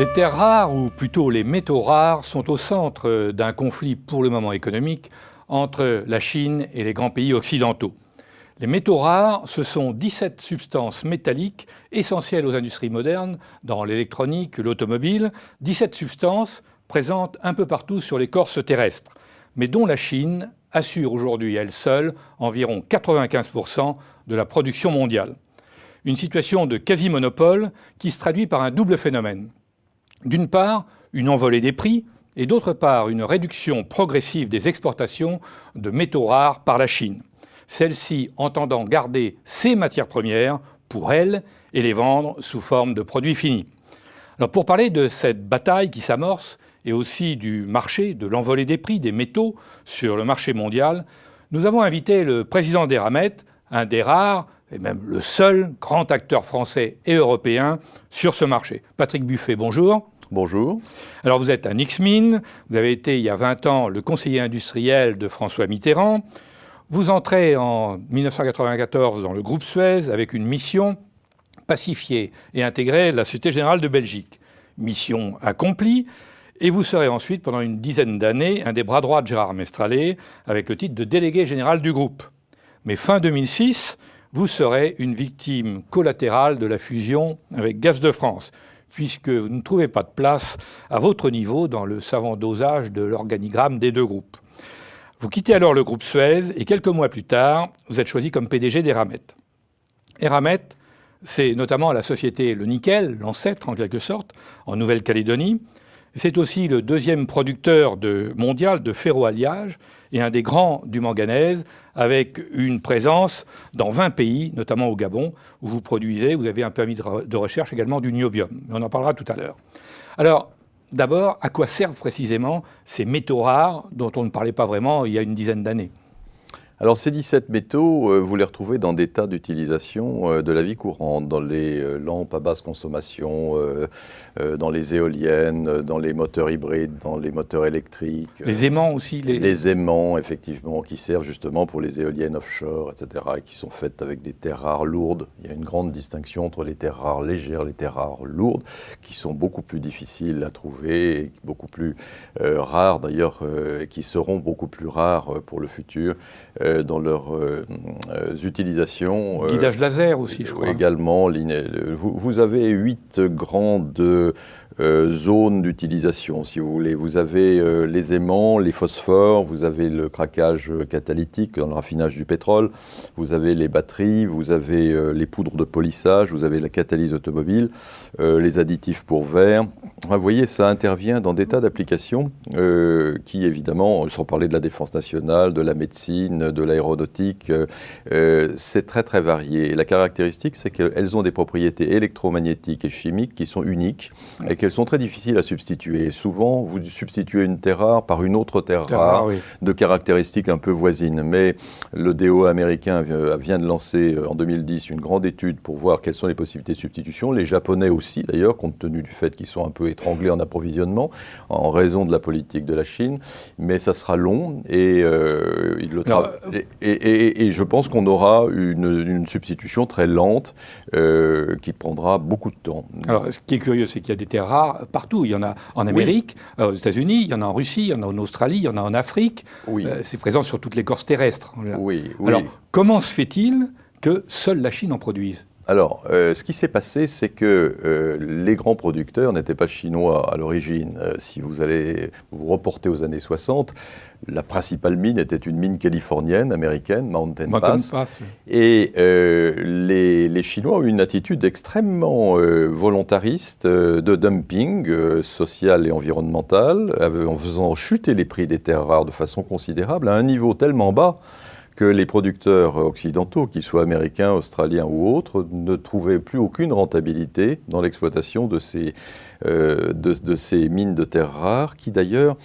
Les terres rares, ou plutôt les métaux rares, sont au centre d'un conflit pour le moment économique entre la Chine et les grands pays occidentaux. Les métaux rares, ce sont 17 substances métalliques essentielles aux industries modernes, dans l'électronique, l'automobile, 17 substances présentes un peu partout sur l'écorce terrestre, mais dont la Chine assure aujourd'hui elle seule environ 95% de la production mondiale. Une situation de quasi-monopole qui se traduit par un double phénomène. D'une part, une envolée des prix, et d'autre part, une réduction progressive des exportations de métaux rares par la Chine. Celle-ci entendant garder ses matières premières pour elle et les vendre sous forme de produits finis. Alors pour parler de cette bataille qui s'amorce et aussi du marché, de l'envolée des prix des métaux sur le marché mondial, nous avons invité le président d'Eramet, un des rares et même le seul grand acteur français et européen sur ce marché. Patrick Buffet, bonjour. Bonjour. Alors vous êtes un ex-mine, vous avez été il y a 20 ans le conseiller industriel de François Mitterrand. Vous entrez en 1994 dans le groupe Suez avec une mission pacifier et intégrer la Société Générale de Belgique. Mission accomplie, et vous serez ensuite pendant une dizaine d'années un des bras droits de Gérard Mestrallet avec le titre de délégué général du groupe. Mais fin 2006, vous serez une victime collatérale de la fusion avec Gaz de France, puisque vous ne trouvez pas de place à votre niveau dans le savant dosage de l'organigramme des deux groupes. Vous quittez alors le groupe Suez et quelques mois plus tard, vous êtes choisi comme PDG d'Eramet. Eramet, c'est notamment la société Le Nickel, l'ancêtre en quelque sorte, en Nouvelle-Calédonie. C'est aussi le deuxième producteur mondial de ferroalliage et un des grands du manganèse, avec une présence dans 20 pays, notamment au Gabon, où vous produisez, vous avez un permis de recherche également du niobium. Mais on en parlera tout à l'heure. Alors, d'abord, à quoi servent précisément ces métaux rares dont on ne parlait pas vraiment il y a une dizaine d'années ? Alors ces 17 métaux, vous les retrouvez dans des tas d'utilisations de la vie courante, dans les lampes à basse consommation, dans les éoliennes, dans les moteurs hybrides, dans les moteurs électriques. Les aimants aussi Les aimants, effectivement, qui servent justement pour les éoliennes offshore, etc., et qui sont faites avec des terres rares lourdes. Il y a une grande distinction entre les terres rares légères et les terres rares lourdes, qui sont beaucoup plus difficiles à trouver, et beaucoup plus rares d'ailleurs, et qui seront beaucoup plus rares pour le futur. Dans leurs utilisations. Guidage laser aussi, je crois. Également. Vous avez 8 grandes zones d'utilisation, si vous voulez. Vous avez les aimants, les phosphores, vous avez le craquage catalytique dans le raffinage du pétrole, vous avez les batteries, vous avez les poudres de polissage, vous avez la catalyse automobile, les additifs pour verre. Enfin, vous voyez, ça intervient dans des tas d'applications qui, évidemment, sans parler de la défense nationale, de la médecine, de l'aéronautique, c'est très très varié. Et la caractéristique, c'est qu'elles ont des propriétés électromagnétiques et chimiques qui sont uniques et qu'elles sont très difficiles à substituer. Et souvent, vous substituez une terre rare par une autre terre rare, oui, de caractéristiques un peu voisines. Mais le DOE américain vient de lancer en 2010 une grande étude pour voir quelles sont les possibilités de substitution. Les Japonais aussi, d'ailleurs, compte tenu du fait qu'ils sont un peu étranglés en approvisionnement en raison de la politique de la Chine. Mais ça sera long et et je pense qu'on aura une substitution très lente qui prendra beaucoup de temps. Alors, ce qui est curieux, c'est qu'il y a des terres rares partout. Il y en a en Amérique, oui, aux États-Unis, il y en a en Russie, il y en a en Australie, il y en a en Afrique. Oui. C'est présent sur toute l'écorce terrestre. Oui, oui. Alors, comment se fait-il que seule la Chine en produise ? Alors, ce qui s'est passé, c'est que les grands producteurs n'étaient pas chinois à l'origine. Si vous allez vous reporter aux années 60, la principale mine était une mine californienne, américaine, Mountain Pass. Oui. Et les Chinois ont eu une attitude extrêmement volontariste de dumping social et environnemental, en faisant chuter les prix des terres rares de façon considérable, à un niveau tellement bas que les producteurs occidentaux, qu'ils soient américains, australiens ou autres, ne trouvaient plus aucune rentabilité dans l'exploitation de ces mines de terres rares, qui d'ailleurs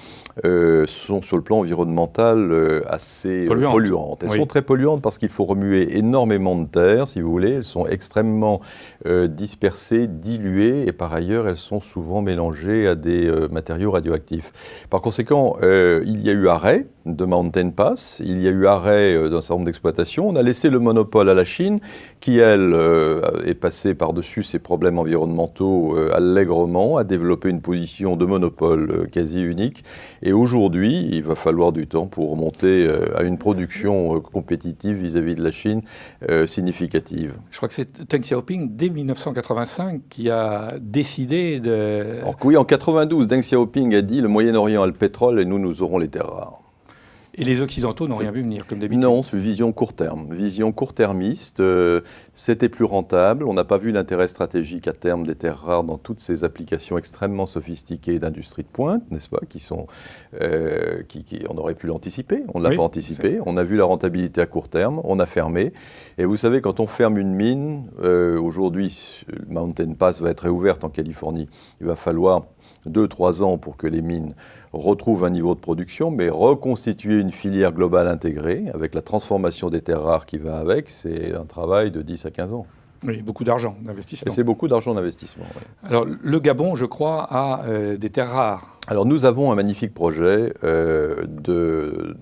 sont sur le plan environnemental assez polluantes. Elles sont très polluantes parce qu'il faut remuer énormément de terre, si vous voulez. Elles sont extrêmement dispersées, diluées, et par ailleurs, elles sont souvent mélangées à des matériaux radioactifs. Par conséquent, il y a eu arrêt de Mountain Pass, il y a eu arrêt d'un certain nombre d'exploitations. On a laissé le monopole à la Chine, qui, elle, est passée par-dessus ses problèmes environnementaux allègrement, a développé une position de monopole quasi unique. Et aujourd'hui, il va falloir du temps pour remonter à une production compétitive vis-à-vis de la Chine significative. Je crois que c'est Deng Xiaoping, dès 1985, qui a décidé de... Alors oui, en 92, Deng Xiaoping a dit « Le Moyen-Orient a le pétrole et nous aurons les terres rares ». Et les Occidentaux n'ont rien vu venir, comme d'habitude. Non, c'est une vision court terme. Vision court-termiste, c'était plus rentable. On n'a pas vu l'intérêt stratégique à terme des terres rares dans toutes ces applications extrêmement sophistiquées d'industrie de pointe, n'est-ce pas, on aurait pu l'anticiper, on ne l'a pas anticipé. On a vu la rentabilité à court terme, on a fermé. Et vous savez, quand on ferme une mine, aujourd'hui, Mountain Pass va être réouverte en Californie. Il va falloir 2-3 ans pour que les mines retrouvent un niveau de production, mais reconstituer une filière globale intégrée, avec la transformation des terres rares qui va avec, c'est un travail de 10 à 15 ans. Oui, beaucoup d'argent d'investissement. Et c'est beaucoup d'argent d'investissement, oui. Alors, le Gabon, je crois, a des terres rares. Alors, nous avons un magnifique projet de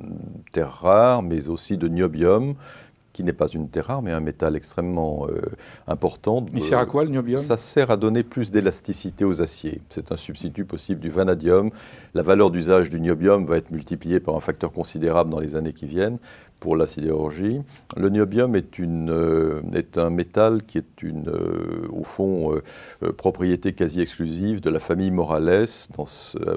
terres rares, mais aussi de niobium, qui n'est pas une terre rare, mais un métal extrêmement important. Il sert à quoi, le niobium ? Ça sert à donner plus d'élasticité aux aciers. C'est un substitut possible du vanadium. La valeur d'usage du niobium va être multipliée par un facteur considérable dans les années qui viennent pour la sidérurgie. Le niobium est un métal qui est au fond, propriété quasi exclusive de la famille Morales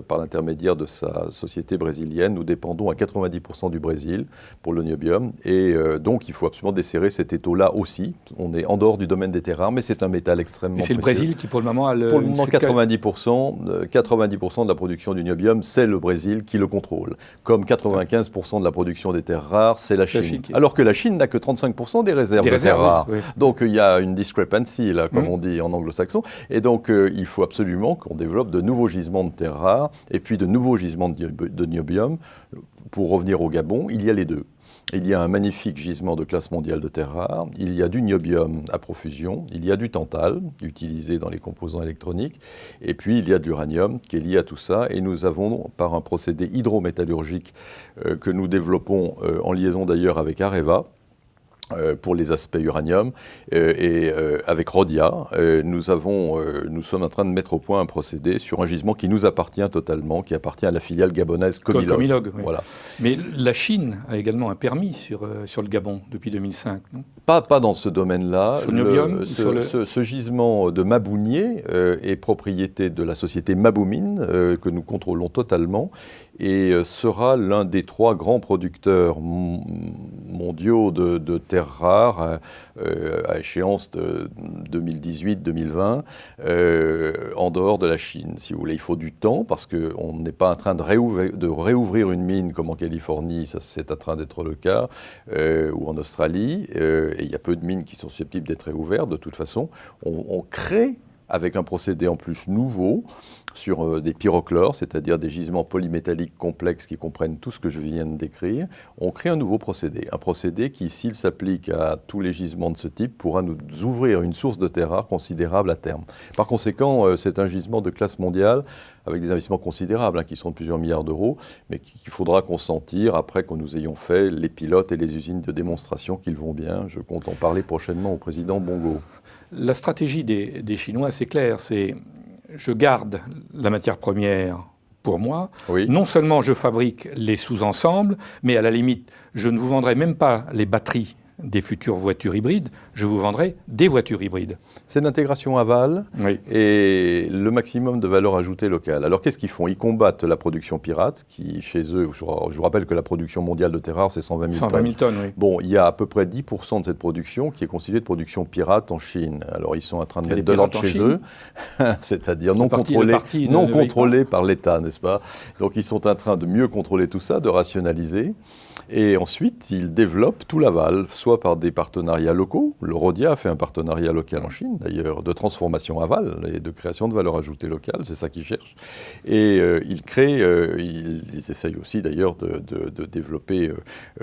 par l'intermédiaire de sa société brésilienne. Nous dépendons à 90% du Brésil pour le niobium. Et donc, il faut absolument desserrer cet étau-là aussi. On est en dehors du domaine des terres rares, mais c'est un métal extrêmement précieux. Et c'est le Brésil qui, pour le moment, a le... Pour le moment, 90% de la production du niobium, c'est le Brésil qui le contrôle. Comme 95% de la production des terres rares, c'est la Chine. Alors que la Chine n'a que 35% des réserves de terres rares. Oui. Donc il y a une discrepancy, là, comme on dit en anglo-saxon. Et donc il faut absolument qu'on développe de nouveaux gisements de terres rares et puis de nouveaux gisements de niobium. Pour revenir au Gabon, il y a les deux. Il y a un magnifique gisement de classe mondiale de terres rares, il y a du niobium à profusion, il y a du tantal, utilisé dans les composants électroniques, et puis il y a de l'uranium qui est lié à tout ça, et nous avons, par un procédé hydrométallurgique que nous développons en liaison d'ailleurs avec Areva, pour les aspects uranium, et avec Rhodia, nous sommes en train de mettre au point un procédé sur un gisement qui nous appartient totalement, qui appartient à la filiale gabonaise Comilog. Oui. Voilà. Mais la Chine a également un permis sur le Gabon depuis 2005, non ? Pas dans ce domaine-là. Sur le niobium, ce gisement de Mabounier est propriété de la société Maboumine, que nous contrôlons totalement, et sera l'un des 3 grands producteurs mondiaux de terres rares à échéance de 2018-2020 en dehors de la Chine, si vous voulez. Il faut du temps parce qu'on n'est pas en train de réouvrir une mine comme en Californie, ça c'est en train d'être le cas, ou en Australie, et il y a peu de mines qui sont susceptibles d'être réouvertes. De toute façon, on crée avec un procédé en plus nouveau sur des pyrochlores, c'est-à-dire des gisements polymétalliques complexes qui comprennent tout ce que je viens de décrire, on crée un nouveau procédé. Un procédé qui, s'il s'applique à tous les gisements de ce type, pourra nous ouvrir une source de terres rares considérable à terme. Par conséquent, c'est un gisement de classe mondiale avec des investissements considérables, qui sont de plusieurs milliards d'euros, mais qu'il faudra consentir après que nous ayons fait les pilotes et les usines de démonstration qu'ils vont bien. Je compte en parler prochainement au président Bongo. La stratégie des Chinois, c'est clair, c'est je garde la matière première pour moi. Oui. Non seulement je fabrique les sous-ensembles, mais à la limite, je ne vous vendrai même pas les batteries des futures voitures hybrides, je vous vendrai des voitures hybrides. C'est l'intégration aval et le maximum de valeur ajoutée locale. Alors qu'est-ce qu'ils font ? Ils combattent la production pirate, qui chez eux, je vous rappelle que la production mondiale de terres rares, c'est 120 000 tonnes. 120 000 tonnes, oui. Bon, il y a à peu près 10% de cette production qui est constituée de production pirate en Chine. Alors ils sont en train de mettre de l'ordre chez eux, c'est-à-dire non contrôlée par l'État, n'est-ce pas ? Donc ils sont en train de mieux contrôler tout ça, de rationaliser. Et ensuite, ils développent tout l'aval, soit par des partenariats locaux. Le Rhodia a fait un partenariat local en Chine, d'ailleurs, de transformation aval et de création de valeur ajoutée locale, c'est ça qu'ils cherchent. Et ils créent, ils essayent aussi d'ailleurs de développer,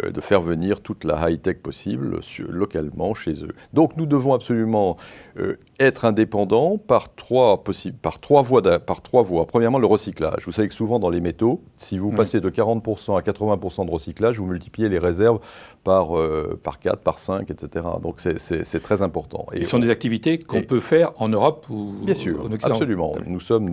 de faire venir toute la high-tech possible localement chez eux. Donc nous devons absolument être indépendants par trois voies. Premièrement, le recyclage. Vous savez que souvent dans les métaux, si vous passez de 40% à 80% de recyclage, vous multipliez les réserves par 4, par 5, etc. Donc c'est très important. Et ce sont des activités qu'on peut faire en Europe ou bien sûr, en Occident. Absolument. Nous sommes,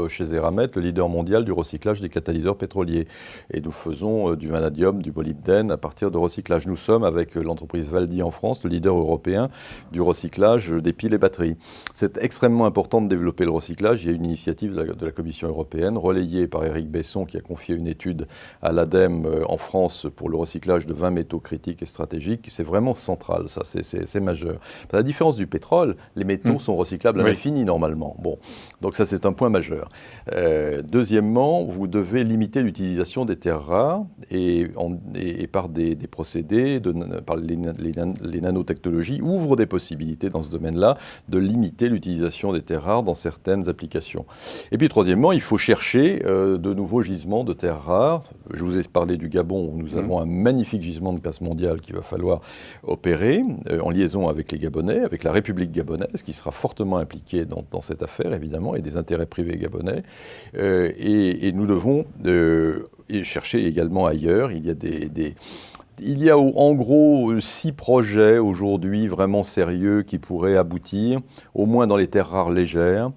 chez Eramet, le leader mondial du recyclage des catalyseurs pétroliers. Et nous faisons du vanadium, du molybdène à partir de recyclage. Nous sommes, avec l'entreprise Valdi en France, le leader européen du recyclage des piles et batteries. C'est extrêmement important de développer le recyclage. Il y a une initiative de la Commission européenne, relayée par Éric Besson, qui a confié une étude à l'ADEME en France pour le recyclage de 20 métaux critiques et stratégiques. C'est vraiment central, ça, c'est majeur. À la différence du pétrole, les métaux sont recyclables à l'infini normalement. Bon, donc ça c'est un point majeur. Deuxièmement, vous devez limiter l'utilisation des terres rares et par des procédés, par les nanotechnologies, ouvrent des possibilités dans ce domaine-là de limiter l'utilisation des terres rares dans certaines applications. Et puis troisièmement, il faut chercher de nouveaux gisements de terres rares. Je vous ai parlé du Gabon, où nous avons un magnifique gisement de classe mondiale qu'il va falloir opérer en liaison avec les Gabonais, avec la République gabonaise, qui sera fortement impliquée dans cette affaire, évidemment, et des intérêts privés gabonais. Et nous devons chercher également ailleurs. Il y a en gros 6 projets aujourd'hui vraiment sérieux qui pourraient aboutir, au moins dans les terres rares légères.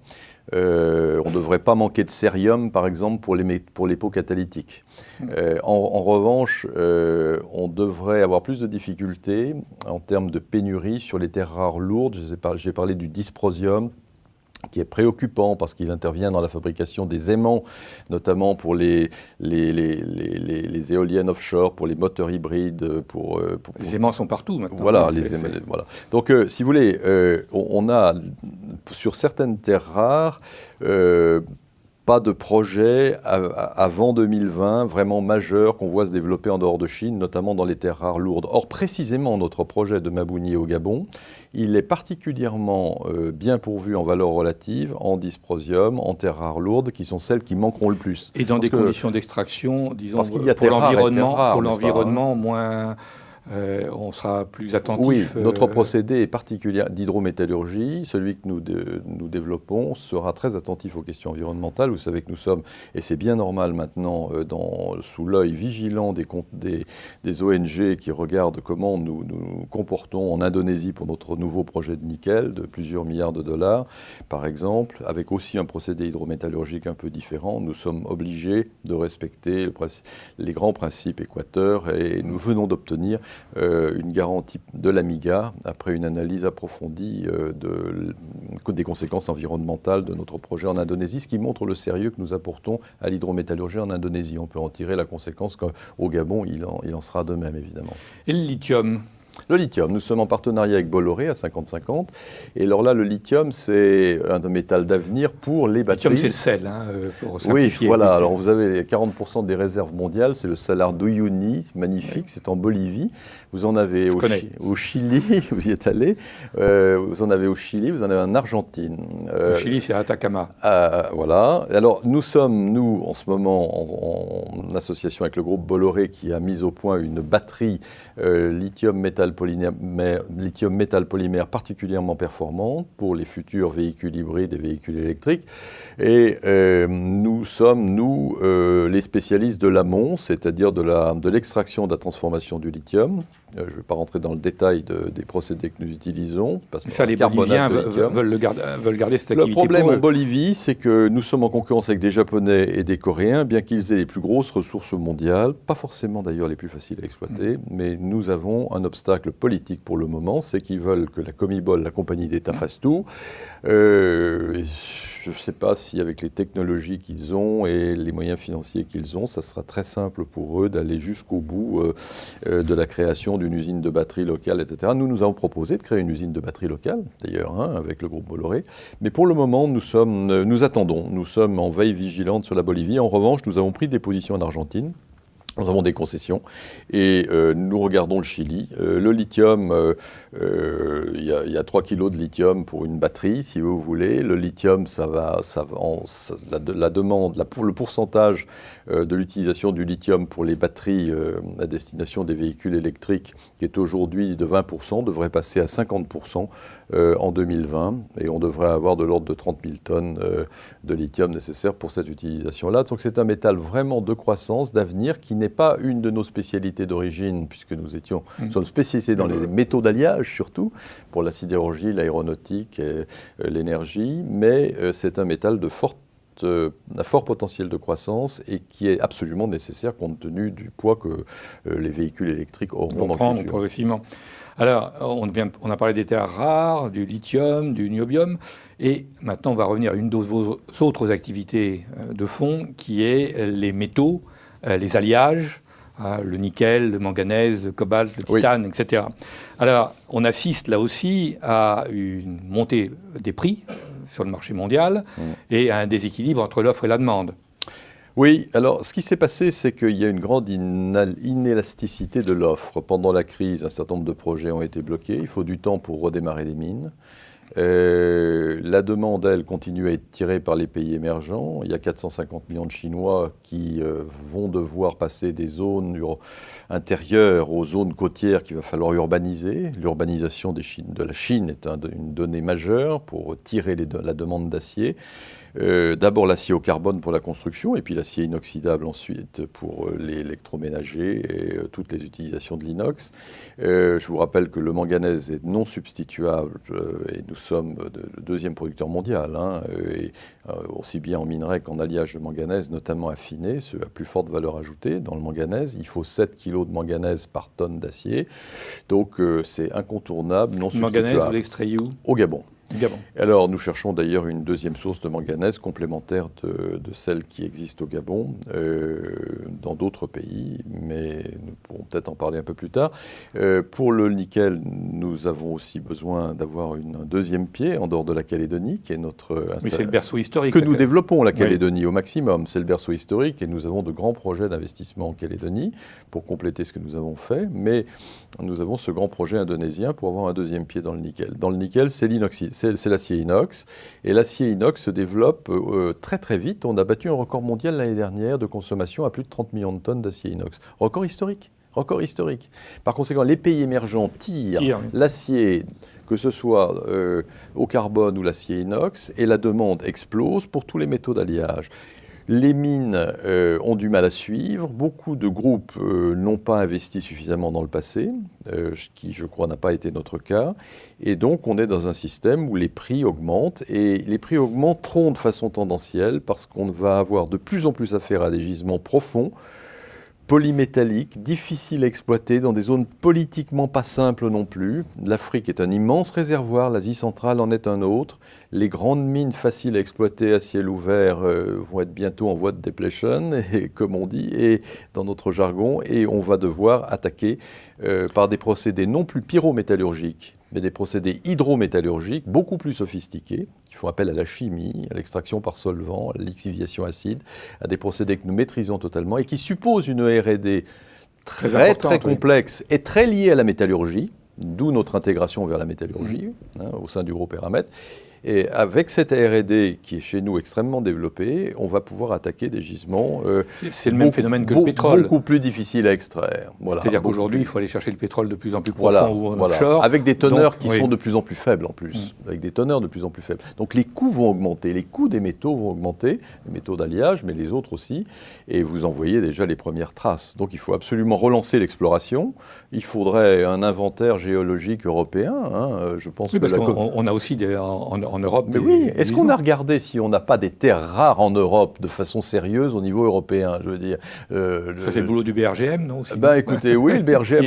On ne devrait pas manquer de cérium, par exemple, pour les pots catalytiques. En revanche, on devrait avoir plus de difficultés en termes de pénurie sur les terres rares lourdes. J'ai parlé du dysprosium, qui est préoccupant parce qu'il intervient dans la fabrication des aimants, notamment pour les éoliennes offshore, pour les moteurs hybrides. Les aimants sont partout maintenant. Voilà, voilà. Donc, si vous voulez, on a, sur certaines terres rares, pas de projet avant 2020 vraiment majeur qu'on voit se développer en dehors de Chine, notamment dans les terres rares lourdes. Or, précisément, notre projet de Mabouni au Gabon, il est particulièrement bien pourvu en valeur relative, en dysprosium, en terres rares lourdes, qui sont celles qui manqueront le plus. Et dans des conditions d'extraction, disons, parce qu'il y a pour l'environnement, moins... on sera plus attentif. Oui, notre procédé est particulier d'hydrométallurgie. Celui que nous développons sera très attentif aux questions environnementales. Vous savez que nous sommes, et c'est bien normal maintenant, sous l'œil vigilant des ONG qui regardent comment nous nous comportons en Indonésie pour notre nouveau projet de nickel de plusieurs milliards de dollars, par exemple, avec aussi un procédé hydrométallurgique un peu différent. Nous sommes obligés de respecter les grands principes équateurs et nous venons d'obtenir une garantie de l'AMIGA après une analyse approfondie des conséquences environnementales de notre projet en Indonésie, ce qui montre le sérieux que nous apportons à l'hydrométallurgie en Indonésie. On peut en tirer la conséquence qu'au Gabon, il en sera de même, évidemment. Et le lithium ? Le lithium, nous sommes en partenariat avec Bolloré à 50-50. Et alors là, le lithium, c'est un métal d'avenir pour les batteries. Le lithium, c'est le sel, pour simplifier. Oui, voilà. Alors vous avez 40% des réserves mondiales, c'est le salar d'Uyuni, magnifique, c'est en Bolivie. Vous en avez au Chili, vous y êtes allé. Vous en avez au Chili, vous en avez en Argentine. Au Chili, c'est Atacama. Voilà. Alors nous sommes, en ce moment, en association avec le groupe Bolloré qui a mis au point une batterie lithium métal polymère particulièrement performante pour les futurs véhicules hybrides et véhicules électriques. Et nous sommes, les spécialistes de l'amont, c'est-à-dire de l'extraction, de la transformation du lithium. Je ne vais pas rentrer dans le détail des procédés que nous utilisons. Parce que ça, les Boliviens veulent garder cette activité. Le problème en Bolivie, c'est que nous sommes en concurrence avec des Japonais et des Coréens, bien qu'ils aient les plus grosses ressources mondiales, pas forcément d'ailleurs les plus faciles à exploiter, mais nous avons un obstacle politique pour le moment, c'est qu'ils veulent que la Comibol, la compagnie d'État, fasse tout. Je ne sais pas si avec les technologies qu'ils ont et les moyens financiers qu'ils ont, ça sera très simple pour eux d'aller jusqu'au bout de la création d'une usine de batterie locale, etc. Nous avons proposé de créer une usine de batterie locale, d'ailleurs, avec le groupe Bolloré. Mais pour le moment, nous attendons. Nous sommes en veille vigilante sur la Bolivie. En revanche, nous avons pris des positions en Argentine. Nous avons des concessions et nous regardons le Chili. Le lithium, il y a 3 kilos de lithium pour une batterie, si vous voulez. Le lithium, la demande, le pourcentage de l'utilisation du lithium pour les batteries à destination des véhicules électriques, qui est aujourd'hui de 20%, devrait passer à 50% en 2020. Et on devrait avoir de l'ordre de 30 000 tonnes de lithium nécessaires pour cette utilisation-là. Donc c'est un métal vraiment de croissance, d'avenir, qui n'est pas une de nos spécialités d'origine, puisque nous sommes spécialisés dans les métaux d'alliage surtout, pour la sidérurgie, l'aéronautique, l'énergie, mais c'est un métal de à fort potentiel de croissance et qui est absolument nécessaire compte tenu du poids que les véhicules électriques auront dans le futur. Progressivement. Alors, on a parlé des terres rares, du lithium, du niobium, et maintenant on va revenir à une de vos autres activités de fond, qui est les métaux, les alliages, le nickel, le manganèse, le cobalt, le titane, etc. Alors, on assiste là aussi à une montée des prix sur le marché mondial et à un déséquilibre entre l'offre et la demande. Oui, alors ce qui s'est passé, c'est qu'il y a une grande inélasticité de l'offre. Pendant la crise, un certain nombre de projets ont été bloqués. Il faut du temps pour redémarrer les mines. La demande, elle, continue à être tirée par les pays émergents. Il y a 450 millions de Chinois qui vont devoir passer des zones intérieures aux zones côtières qu'il va falloir urbaniser. L'urbanisation de la Chine est une donnée majeure pour tirer la demande d'acier. D'abord l'acier au carbone pour la construction et puis l'acier inoxydable ensuite pour l'électroménager et toutes les utilisations de l'inox. Je vous rappelle que le manganèse est non substituable et nous sommes le deuxième producteur mondial, aussi bien en minerai qu'en alliage de manganèse, notamment affiné, à plus forte valeur ajoutée dans le manganèse. Il faut 7 kg de manganèse par tonne d'acier, donc c'est incontournable, non substituable. Le manganèse, vous l'extrayez où ? Au Gabon. Gabon. Alors, nous cherchons d'ailleurs une deuxième source de manganèse complémentaire de celle qui existe au Gabon, dans d'autres pays, mais nous pourrons peut-être en parler un peu plus tard. Pour le nickel, nous avons aussi besoin d'avoir un deuxième pied en dehors de la Calédonie, qui est notre c'est le berceau historique. Que nous développons, la Calédonie, au maximum. C'est le berceau historique et nous avons de grands projets d'investissement en Calédonie pour compléter ce que nous avons fait, mais nous avons ce grand projet indonésien pour avoir un deuxième pied dans le nickel. Dans le nickel, c'est l'acier inox. Et l'acier inox se développe très très vite. On a battu un record mondial l'année dernière de consommation à plus de 30 millions de tonnes d'acier inox. Record historique. Record historique. Par conséquent, les pays émergents tirent l'acier, que ce soit au carbone ou l'acier inox, et la demande explose pour tous les métaux d'alliage. Les mines ont du mal à suivre. Beaucoup de groupes n'ont pas investi suffisamment dans le passé, ce qui, je crois, n'a pas été notre cas. Et donc, on est dans un système où les prix augmentent. Et les prix augmenteront de façon tendancielle parce qu'on va avoir de plus en plus affaire à des gisements profonds, polymétalliques, difficiles à exploiter, dans des zones politiquement pas simples non plus. L'Afrique est un immense réservoir, l'Asie centrale en est un autre. Les grandes mines faciles à exploiter à ciel ouvert vont être bientôt en voie de depletion, comme on dit, et dans notre jargon, et on va devoir attaquer par des procédés non plus pyrométallurgiques, mais des procédés hydrométallurgiques beaucoup plus sophistiqués, qui font appel à la chimie, à l'extraction par solvant, à la lixiviation acide, à des procédés que nous maîtrisons totalement et qui supposent une R&D très complexe et très liée à la métallurgie, d'où notre intégration vers la métallurgie au sein du groupe Eramet. Et avec cette R&D qui est chez nous extrêmement développée, on va pouvoir attaquer des gisements c'est le même phénomène que le pétrole. Beaucoup plus difficile à extraire. Voilà. C'est-à-dire qu'aujourd'hui, il faut aller chercher le pétrole de plus en plus profond ou en offshore. Avec des teneurs qui sont de plus en plus faibles en plus. Avec des teneurs de plus en plus faibles. Donc les coûts vont augmenter, les coûts des métaux vont augmenter, les métaux d'alliage, mais les autres aussi. Et vous en voyez déjà les premières traces. Donc il faut absolument relancer l'exploration. Il faudrait un inventaire géologique européen. Je pense parce qu'on a aussi en Europe. Mais oui, est-ce qu'on a regardé si on n'a pas des terres rares en Europe de façon sérieuse au niveau européen, je veux dire Ça, c'est le boulot du BRGM, non aussi, écoutez, oui, le BRGM,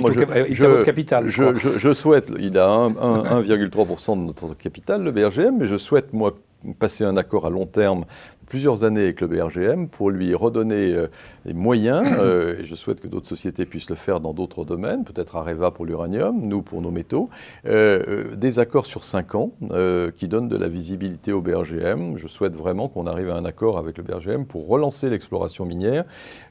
il a votre capital. Je souhaite, il a 1,3% de notre capital, le BRGM, mais je souhaite, moi, passer un accord à long terme plusieurs années avec le BRGM pour lui redonner les moyens, et je souhaite que d'autres sociétés puissent le faire dans d'autres domaines, peut-être Areva pour l'uranium, nous pour nos métaux, des accords sur 5 ans qui donnent de la visibilité au BRGM. Je souhaite vraiment qu'on arrive à un accord avec le BRGM pour relancer l'exploration minière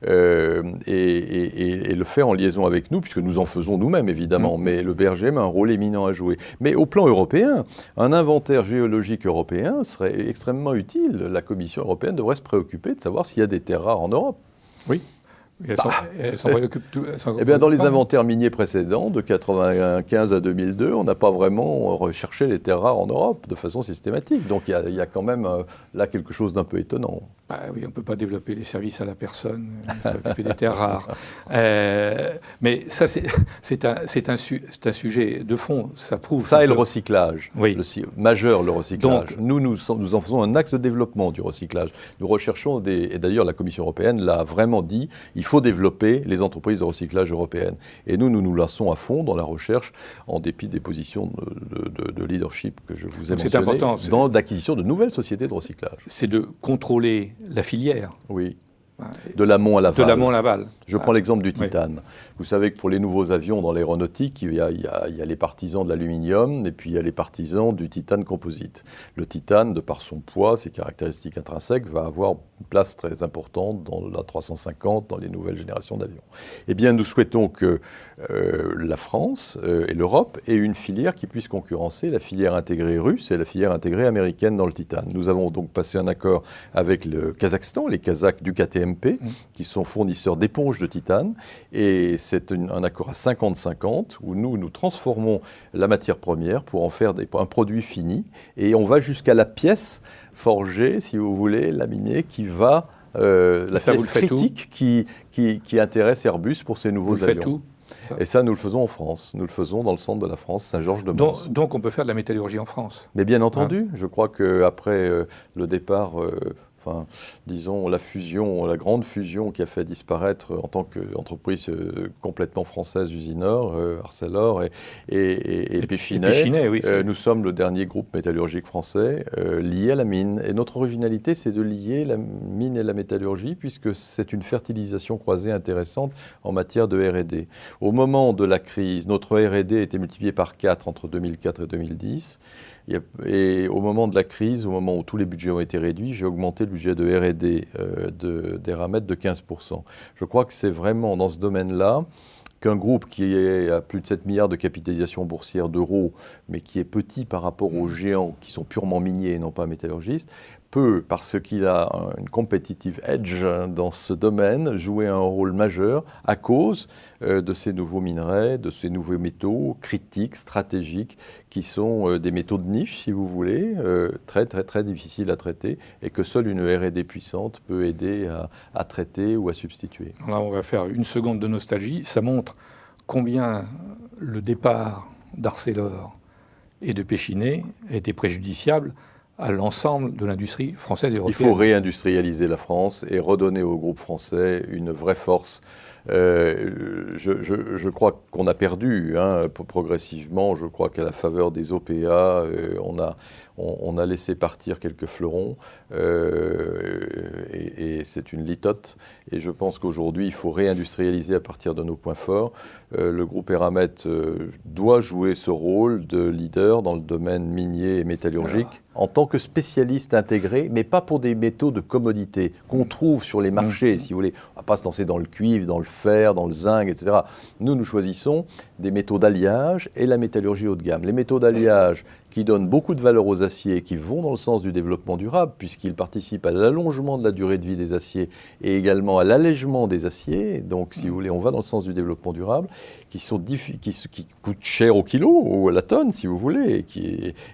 et le faire en liaison avec nous, puisque nous en faisons nous-mêmes évidemment, mais le BRGM a un rôle éminent à jouer. Mais au plan européen, un inventaire géologique européen serait extrêmement utile. La Commission européenne devrait se préoccuper de savoir s'il y a des terres rares en Europe. Oui, Elles s'en préoccupent Eh bien, dans les inventaires miniers précédents, de 1995 à 2002, on n'a pas vraiment recherché les terres rares en Europe de façon systématique. Donc il y a quand même là quelque chose d'un peu étonnant. Bah oui, on ne peut pas développer les services à la personne, s'occuper des terres rares. Mais ça, c'est un sujet de fond. Ça prouve. Ça et le recyclage, oui. Majeur le recyclage. Donc, nous en faisons un axe de développement du recyclage. Nous recherchons et d'ailleurs la Commission européenne l'a vraiment dit, il faut développer les entreprises de recyclage européennes. Et nous nous lançons à fond dans la recherche, en dépit des positions de leadership que je vous ai mentionnées, important, dans l'acquisition de nouvelles sociétés de recyclage. C'est de contrôler la filière. Oui. De l'amont à l'aval. De l'amont à l'aval. Je prends l'exemple du titane. Oui. Vous savez que pour les nouveaux avions dans l'aéronautique, il y a les partisans de l'aluminium et puis il y a les partisans du titane composite. Le titane, de par son poids, ses caractéristiques intrinsèques, va avoir une place très importante dans la 350, dans les nouvelles générations d'avions. Eh bien, nous souhaitons que la France et l'Europe aient une filière qui puisse concurrencer la filière intégrée russe et la filière intégrée américaine dans le titane. Nous avons donc passé un accord avec le Kazakhstan, les Kazakhs du KTMP, qui sont fournisseurs d'éponges de titane, et c'est un accord à 50-50 où nous transformons la matière première pour en faire un produit fini, et on va jusqu'à la pièce forgée, si vous voulez, laminée, qui va la pièce critique qui intéresse Airbus pour ses nouveaux avions. Tout. Et ça, nous le faisons en France. Nous le faisons dans le centre de la France, Saint-Georges-de-Mons. Donc on peut faire de la métallurgie en France. Mais bien entendu, je crois qu'après le départ, disons la fusion, la grande fusion qui a fait disparaître en tant qu'entreprise complètement française Usinor, Arcelor et Péchinet, oui, nous sommes le dernier groupe métallurgique français lié à la mine. Et notre originalité, c'est de lier la mine et la métallurgie, puisque c'est une fertilisation croisée intéressante en matière de R&D. Au moment de la crise, notre R&D a été multiplié par 4 entre 2004 et 2010. Et au moment de la crise, au moment où tous les budgets ont été réduits, j'ai augmenté le budget de R&D d'Eramet de 15%. Je crois que c'est vraiment dans ce domaine-là qu'un groupe qui est à plus de 7 milliards de capitalisation boursière d'euros, mais qui est petit par rapport aux géants qui sont purement miniers et non pas métallurgistes, peut, parce qu'il a une competitive edge dans ce domaine, jouer un rôle majeur à cause de ces nouveaux minerais, de ces nouveaux métaux critiques, stratégiques, qui sont des métaux de niche, si vous voulez, très, très, très difficiles à traiter, et que seule une R&D puissante peut aider à traiter ou à substituer. Là, on va faire une seconde de nostalgie. Ça montre combien le départ d'Arcelor et de Péchinet était préjudiciable à l'ensemble de l'industrie française et européenne. Il faut réindustrialiser la France et redonner au groupe français une vraie force. Je crois qu'on a perdu progressivement. Je crois qu'à la faveur des OPA, on a laissé partir quelques fleurons et c'est une litote. Et je pense qu'aujourd'hui, il faut réindustrialiser à partir de nos points forts. Le groupe Eramet doit jouer ce rôle de leader dans le domaine minier et métallurgique. En tant que spécialiste intégré, mais pas pour des métaux de commodité qu'on trouve sur les marchés, si vous voulez. On ne va pas se lancer dans le cuivre, dans le fer, dans le zinc, etc. Nous choisissons des métaux d'alliage et la métallurgie haut de gamme. Les métaux d'alliage qui donnent beaucoup de valeur aux aciers, qui vont dans le sens du développement durable, puisqu'ils participent à l'allongement de la durée de vie des aciers et également à l'allègement des aciers. Donc, si vous voulez, on va dans le sens du développement durable, qui coûtent cher au kilo ou à la tonne, si vous voulez,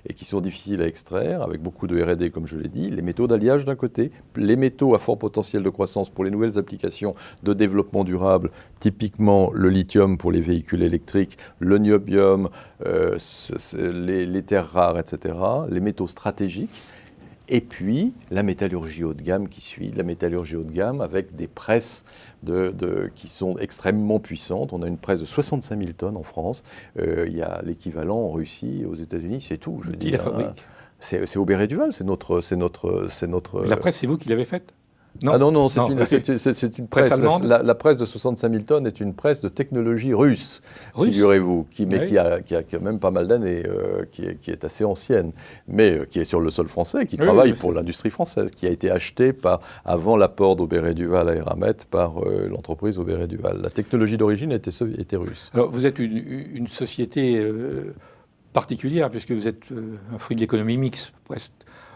et qui sont difficiles à extraire, avec beaucoup de R&D, comme je l'ai dit. Les métaux d'alliage d'un côté, les métaux à fort potentiel de croissance pour les nouvelles applications de développement durable, typiquement le lithium pour les véhicules électriques, le niobium, les terres rares, etc., les métaux stratégiques, et puis la métallurgie haut de gamme qui suit, la métallurgie haut de gamme avec des presses qui sont extrêmement puissantes. On a une presse de 65 000 tonnes en France, il y a l'équivalent en Russie, aux États-Unis, c'est tout. Je veux dire, la fabrique c'est Aubert et Duval, c'est notre. La presse, c'est vous qui l'avez faite? Non. Ah non, c'est une presse allemande. La presse de 65 000 tonnes est une presse de technologie russe, figurez-vous, qui a même pas mal d'années, qui est assez ancienne, mais qui est sur le sol français, qui travaille pour l'industrie française, qui a été achetée avant l'apport d'Aubert et Duval à Eramet par l'entreprise Aubert et Duval. La technologie d'origine était russe. Alors, vous êtes une société particulière, puisque vous êtes un fruit de l'économie mixte, presque.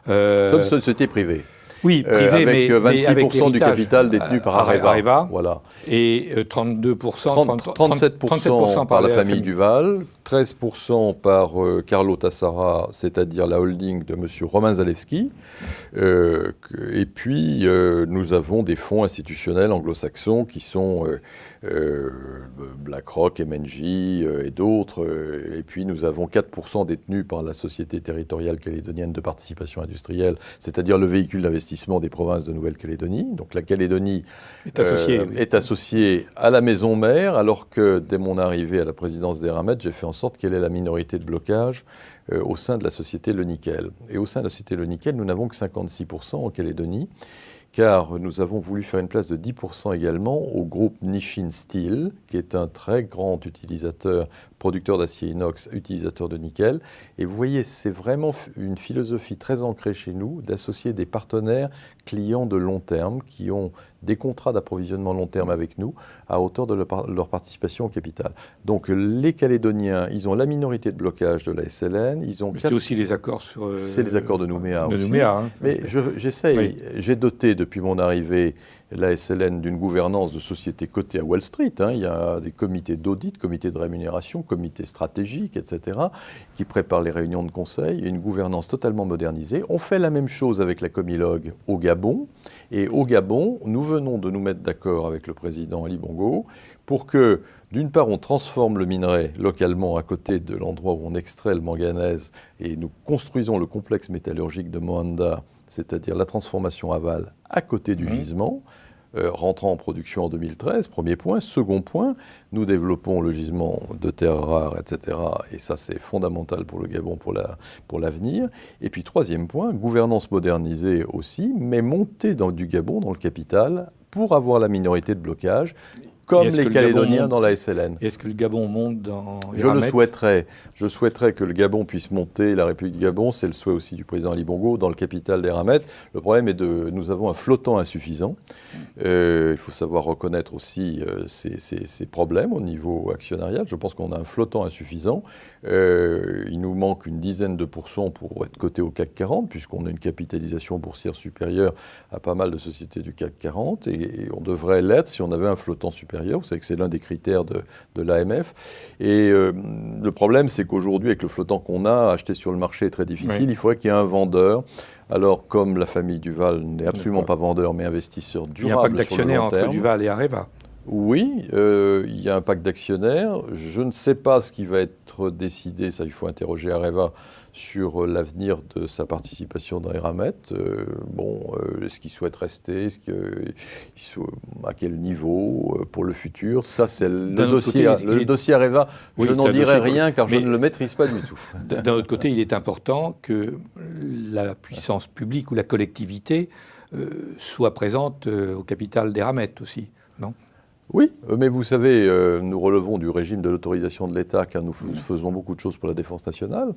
Nous sommes une société privée. Oui, privé, avec mais 26% du capital détenu par Areva. Voilà. Et 37% par la famille Duval, 13% par Carlo Tassara, c'est-à-dire la holding de M. Romain Zalewski. Et puis, nous avons des fonds institutionnels anglo-saxons qui sont BlackRock, M&G et d'autres. Et puis, nous avons 4% détenus par la Société territoriale calédonienne de participation industrielle, c'est-à-dire le véhicule d'investissement des provinces de Nouvelle-Calédonie. Donc, la Calédonie est associée à la maison mère, alors que dès mon arrivée à la présidence d'Eramet, j'ai fait en sorte qu'elle ait la minorité de blocage au sein de la société Le Nickel. Et au sein de la société Le Nickel, nous n'avons que 56% en Calédonie, car nous avons voulu faire une place de 10% également au groupe Nishin Steel, qui est un très grand utilisateur, producteur d'acier inox, utilisateur de nickel. Et vous voyez, c'est vraiment une philosophie très ancrée chez nous d'associer des partenaires clients de long terme qui ont des contrats d'approvisionnement long terme avec nous à hauteur de leur participation au capital. Donc les Calédoniens, ils ont la minorité de blocage de la SLN. C'est aussi les accords sur... c'est les accords de Nouméa aussi. Nouméa, Mais j'ai doté depuis mon arrivée la SLN d'une gouvernance de société cotée à Wall Street. Il y a des comités d'audit, comités de rémunération, comités stratégiques, etc., qui préparent les réunions de conseil. Il y a une gouvernance totalement modernisée. On fait la même chose avec la Comilog au Gabon. Et au Gabon, nous venons de nous mettre d'accord avec le président Ali Bongo pour que, d'une part, on transforme le minerai localement à côté de l'endroit où on extrait le manganèse et nous construisons le complexe métallurgique de Moanda, c'est-à-dire la transformation aval à côté du gisement, rentrant en production en 2013, premier point. Second point, nous développons le gisement de terres rares, etc. Et ça, c'est fondamental pour le Gabon, pour l'avenir. Et puis, troisième point, gouvernance modernisée aussi, mais montée du Gabon dans le capital pour avoir la minorité de blocage, comme les Calédoniens dans la SLN. Est-ce que le Gabon monte dans Je le souhaiterais. Je souhaiterais que le Gabon puisse monter, la République du Gabon, c'est le souhait aussi du président Ali Bongo, dans le capital d'Eramet. Le problème est nous avons un flottant insuffisant. Il faut savoir reconnaître aussi ces problèmes au niveau actionnarial. Je pense qu'on a un flottant insuffisant. Il nous manque une dizaine de pourcents pour être coté au CAC 40, puisqu'on a une capitalisation boursière supérieure à pas mal de sociétés du CAC 40, et on devrait l'être si on avait un flottant supérieur. Vous savez que c'est l'un des critères de l'AMF. Et le problème, c'est qu'aujourd'hui, avec le flottant qu'on a, acheter sur le marché est très difficile. Oui. Il faudrait qu'il y ait un vendeur. Alors, comme la famille Duval n'est absolument pas vendeur, mais investisseur durable. Il y a un pacte d'actionnaires entre Duval et Areva. Oui, il y a un pacte d'actionnaires. Je ne sais pas ce qui va être décidé, ça il faut interroger Areva sur l'avenir de sa participation dans Eramet. Est-ce qu'il souhaite rester, à quel niveau pour le futur? Ça, c'est le dossier Areva. Oui, je n'en dirai rien car je ne le maîtrise pas du tout. D'un autre côté, il est important que la puissance publique ou la collectivité soit présente au capital d'Eramet aussi, non ? Oui, mais vous savez, nous relevons du régime de l'autorisation de l'État car nous faisons beaucoup de choses pour la défense nationale,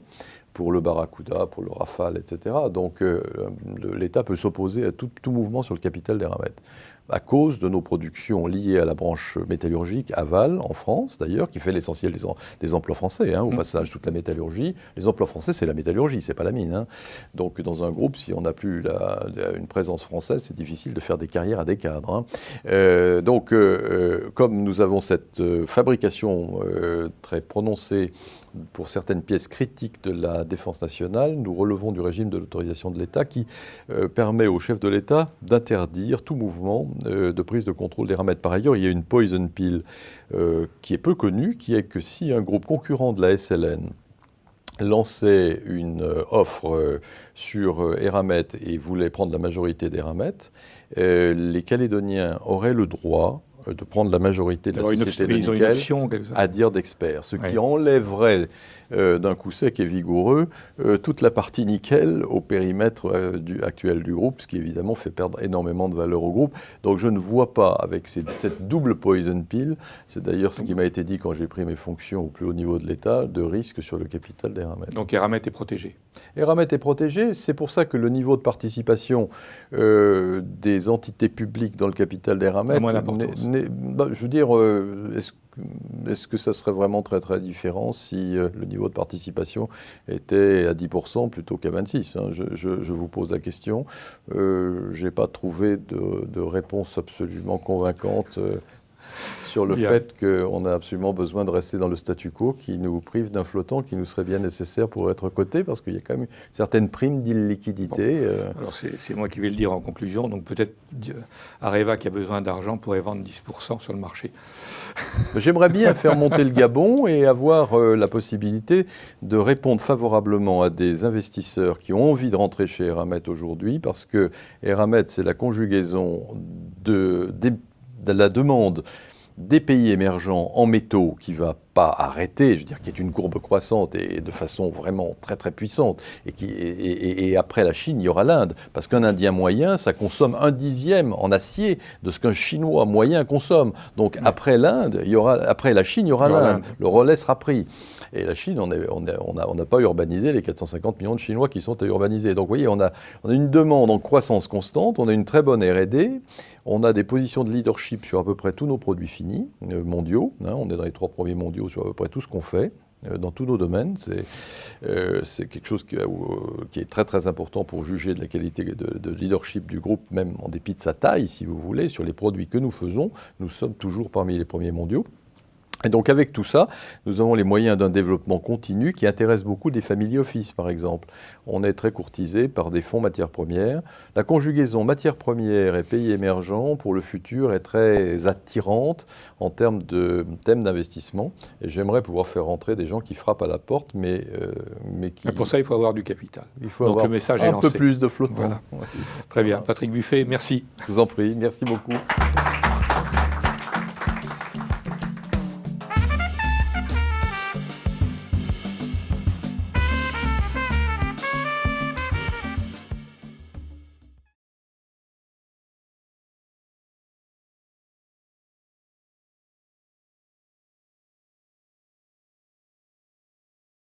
pour le Barracuda, pour le Rafale, etc. Donc l'État peut s'opposer à tout mouvement sur le capital d'Eramet, à cause de nos productions liées à la branche métallurgique aval, en France d'ailleurs, qui fait l'essentiel des emplois français, au passage, toute la métallurgie. Les emplois français, c'est la métallurgie, c'est pas la mine. Donc dans un groupe, si on n'a plus une présence française, c'est difficile de faire des carrières à des cadres. Comme nous avons cette fabrication très prononcée pour certaines pièces critiques de la défense nationale, nous relevons du régime de l'autorisation de l'État qui permet au chef de l'État d'interdire tout mouvement de prise de contrôle d'Eramet. Par ailleurs, il y a une poison pill qui est peu connue, qui est que si un groupe concurrent de la SLN lançait une offre sur Eramet et voulait prendre la majorité d'Eramet, les Calédoniens auraient le droit de prendre la majorité de la société de nickel à dire d'experts, ce qui enlèverait d'un coup sec et vigoureux toute la partie nickel au périmètre actuel du groupe, ce qui évidemment fait perdre énormément de valeur au groupe. Donc je ne vois pas, avec cette double poison pill, c'est d'ailleurs ce qui m'a été dit quand j'ai pris mes fonctions au plus haut niveau de l'État, de risque sur le capital d'Eramet. Donc Eramet est protégé. Eramet est protégé, c'est pour ça que le niveau de participation des entités publiques dans le capital d'Eramet je veux dire, est-ce que ça serait vraiment très très différent si le niveau de participation était à 10% plutôt qu'à 26%, hein, je vous pose la question. Je n'ai pas trouvé de réponse absolument convaincante sur le fait qu'on a absolument besoin de rester dans le statu quo qui nous prive d'un flottant qui nous serait bien nécessaire pour être coté, parce qu'il y a quand même une certaine prime d'illiquidité. Bon. Alors c'est moi qui vais le dire en conclusion, donc peut-être Areva qui a besoin d'argent pourrait vendre 10% sur le marché. J'aimerais bien faire monter le Gabon et avoir la possibilité de répondre favorablement à des investisseurs qui ont envie de rentrer chez Eramet aujourd'hui, parce que Eramet, c'est la conjugaison de la demande des pays émergents en métaux qui ne va pas arrêter, je veux dire, qui est une courbe croissante et de façon vraiment très très puissante. Et après la Chine, il y aura l'Inde. Parce qu'un Indien moyen, ça consomme 1/10 en acier de ce qu'un Chinois moyen consomme. Donc après l'Inde, après la Chine, il y aura l'Inde. Le relais sera pris. Et la Chine, on n'a pas urbanisé les 450 millions de Chinois qui sont à urbaniser. Donc vous voyez, on a une demande en croissance constante, on a une très bonne R&D, on a des positions de leadership sur à peu près tous nos produits finis mondiaux. Hein, on est dans les 3 premiers mondiaux sur à peu près tout ce qu'on fait. Dans tous nos domaines, c'est quelque chose qui est très très important pour juger de la qualité de leadership du groupe, même en dépit de sa taille, si vous voulez, sur les produits que nous faisons. Nous sommes toujours parmi les premiers mondiaux. Et donc avec tout ça, nous avons les moyens d'un développement continu qui intéresse beaucoup des family office, par exemple. On est très courtisé par des fonds matières premières. La conjugaison matières premières et pays émergents pour le futur est très attirante en termes de thèmes d'investissement. Et j'aimerais pouvoir faire rentrer des gens qui frappent à la porte, mais qui... Et pour ça, il faut avoir du capital. Il faut donc avoir le message est un lancé. peu plus de flottant. Voilà. Ouais. Très bien. Patrick Buffet, merci. Je vous en prie. Merci beaucoup.